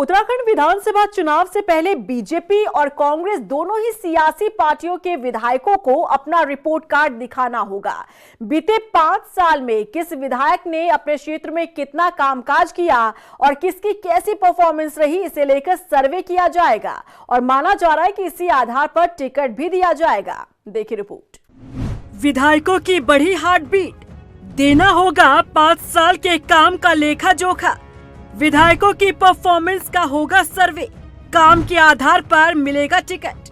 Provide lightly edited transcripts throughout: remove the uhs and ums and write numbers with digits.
उत्तराखंड विधानसभा चुनाव से पहले बीजेपी और कांग्रेस दोनों ही सियासी पार्टियों के विधायकों को अपना रिपोर्ट कार्ड दिखाना होगा। बीते 5 साल में किस विधायक ने अपने क्षेत्र में कितना कामकाज किया और किसकी कैसी परफॉर्मेंस रही, इसे लेकर सर्वे किया जाएगा और माना जा रहा है कि इसी आधार पर टिकट भी दिया जाएगा। देखिए रिपोर्ट। विधायकों की बढ़ी हार्ट बीट, देना होगा 5 साल के काम का लेखा जोखा। विधायकों की परफॉर्मेंस का होगा सर्वे, काम के आधार पर मिलेगा टिकट।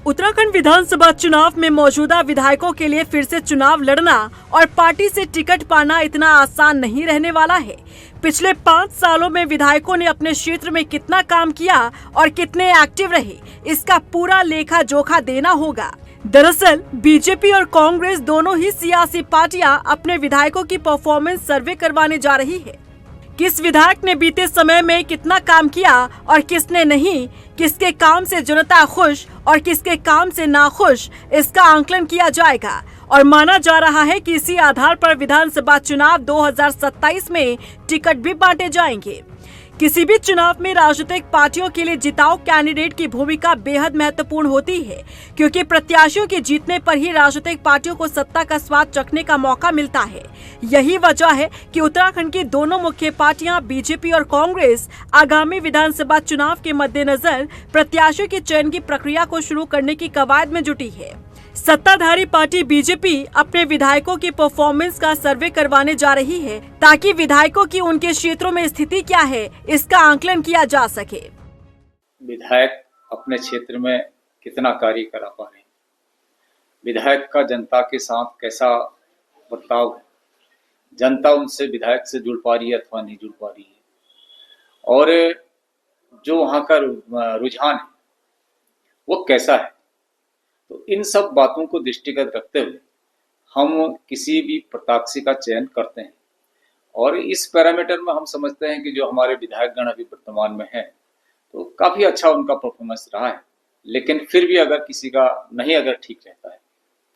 उत्तराखंड विधानसभा चुनाव में मौजूदा विधायकों के लिए फिर से चुनाव लड़ना और पार्टी से टिकट पाना इतना आसान नहीं रहने वाला है। पिछले 5 सालों में विधायकों ने अपने क्षेत्र में कितना काम किया और कितने एक्टिव रहे, इसका पूरा लेखा जोखा देना होगा। दरअसल बीजेपी और कांग्रेस दोनों ही सियासी पार्टियां अपने विधायकों की परफॉर्मेंस सर्वे करवाने जा रही है। किस विधायक ने बीते समय में कितना काम किया और किसने नहीं, किसके काम से जनता खुश और किसके काम से नाखुश, इसका आंकलन किया जाएगा और माना जा रहा है कि इसी आधार पर विधानसभा चुनाव 2027 में टिकट भी बांटे जाएंगे। किसी भी चुनाव में राजनीतिक पार्टियों के लिए जिताऊ कैंडिडेट की भूमिका बेहद महत्वपूर्ण होती है, क्योंकि प्रत्याशियों के जीतने पर ही राजनीतिक पार्टियों को सत्ता का स्वाद चखने का मौका मिलता है। यही वजह है कि उत्तराखंड की दोनों मुख्य पार्टियां बीजेपी और कांग्रेस आगामी विधानसभा चुनाव के मद्देनजर प्रत्याशियों के चयन की प्रक्रिया को शुरू करने की कवायद में जुटी है। सत्ताधारी पार्टी बीजेपी अपने विधायकों की परफॉर्मेंस का सर्वे करवाने जा रही है, ताकि विधायकों की उनके क्षेत्रों में स्थिति क्या है, इसका आंकलन किया जा सके। विधायक अपने क्षेत्र में कितना कार्य करा पा रहे हैं, विधायक का जनता के साथ कैसा बर्ताव है, जनता उनसे विधायक से जुड़ पा रही है अथवा नहीं जुड़ पा रही है, और जो वहाँ का रुझान है वो कैसा है। तो इन सब बातों को दृष्टिगत रखते हुए हम किसी भी प्रत्याशी का चयन करते हैं और इस पैरामीटर में हम समझते हैं कि जो हमारे विधायक गण अभी वर्तमान में है तो काफी अच्छा उनका परफॉर्मेंस रहा है, लेकिन फिर भी अगर किसी का नहीं अगर ठीक रहता है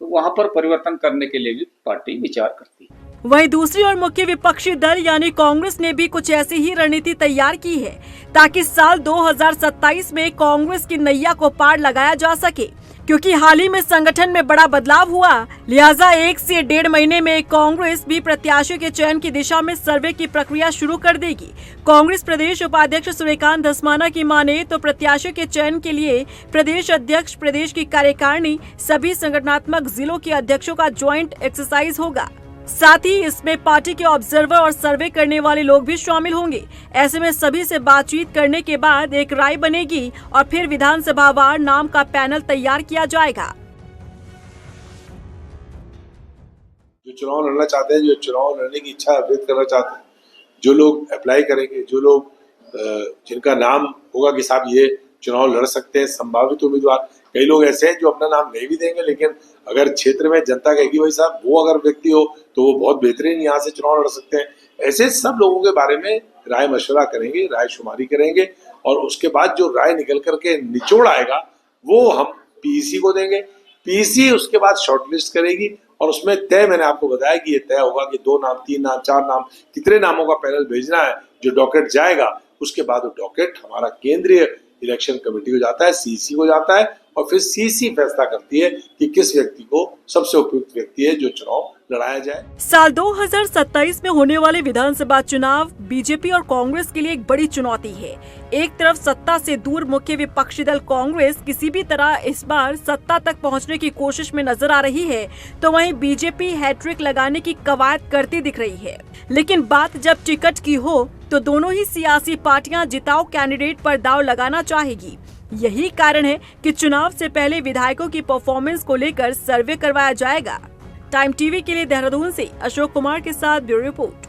तो वहां पर परिवर्तन करने के लिए भी पार्टी विचार करती है। वहीं दूसरी ओर मुख्य विपक्षी दल यानी कांग्रेस ने भी कुछ ऐसी ही रणनीति तैयार की है, ताकि साल 2027 में कांग्रेस की नैया को पार लगाया जा सके। क्योंकि हाल ही में संगठन में बड़ा बदलाव हुआ, लिहाजा 1 से 1.5 महीने में कांग्रेस भी प्रत्याशियों के चयन की दिशा में सर्वे की प्रक्रिया शुरू कर देगी। कांग्रेस प्रदेश उपाध्यक्ष सूर्यकांत धस्माना की माने तो प्रत्याशियों के चयन के लिए प्रदेश अध्यक्ष, प्रदेश की कार्यकारिणी, सभी संगठनात्मक जिलों के अध्यक्षों का ज्वाइंट एक्सरसाइज होगा। साथ ही इसमें पार्टी के ऑब्जर्वर और सर्वे करने वाले लोग भी शामिल होंगे। ऐसे में सभी से बातचीत करने के बाद एक राय बनेगी और फिर विधानसभावार नाम का पैनल तैयार किया जाएगा। जो चुनाव लड़ना चाहते हैं, जो चुनाव लड़ने की इच्छा व्यक्त करना चाहते हैं, जो लोग अप्लाई करेंगे, जो लोग जिनका नाम होगा कि साहब ये चुनाव लड़ सकते हैं, संभावित उम्मीदवार, कई लोग ऐसे हैं जो अपना नाम नहीं भी देंगे, लेकिन अगर क्षेत्र में जनता कहेगी भाई साहब वो अगर व्यक्ति हो तो वो बहुत बेहतरीन यहाँ से चुनाव लड़ सकते हैं, ऐसे सब लोगों के बारे में राय मशवरा करेंगे, राय शुमारी करेंगे और उसके बाद जो राय निकल करके निचोड़ आएगा वो हम पीईसी को देंगे। पीईसी उसके बाद शॉर्टलिस्ट करेगी और उसमें तय, मैंने आपको बताया कि ये तय होगा कि 2 नाम, 3 नाम, 4 नाम, कितने नामों का पैनल भेजना है। जो डॉकेट जाएगा उसके बाद वो डॉकेट हमारा केंद्रीय इलेक्शन कमेटी को जाता है, सीसी को जाता है और फिर सीसी फैसला करती है कि किस व्यक्ति को सबसे उपयुक्त व्यक्ति है जो चुनाव लड़ाया जाए। साल 2027 में होने वाले विधानसभा चुनाव बीजेपी और कांग्रेस के लिए एक बड़ी चुनौती है। एक तरफ सत्ता से दूर मुख्य विपक्षी दल कांग्रेस किसी भी तरह इस बार सत्ता तक पहुंचने की कोशिश में नजर आ रही है, तो वहीं बीजेपी हैट्रिक लगाने की कवायद करती दिख रही है। लेकिन बात जब टिकट की हो तो दोनों ही सियासी पार्टियां जिताऊ कैंडिडेट पर दांव लगाना चाहेगी। यही कारण है कि चुनाव से पहले विधायकों की परफॉर्मेंस को लेकर सर्वे करवाया जाएगा। टाइम टीवी के लिए देहरादून से अशोक कुमार के साथ ब्यूरो रिपोर्ट।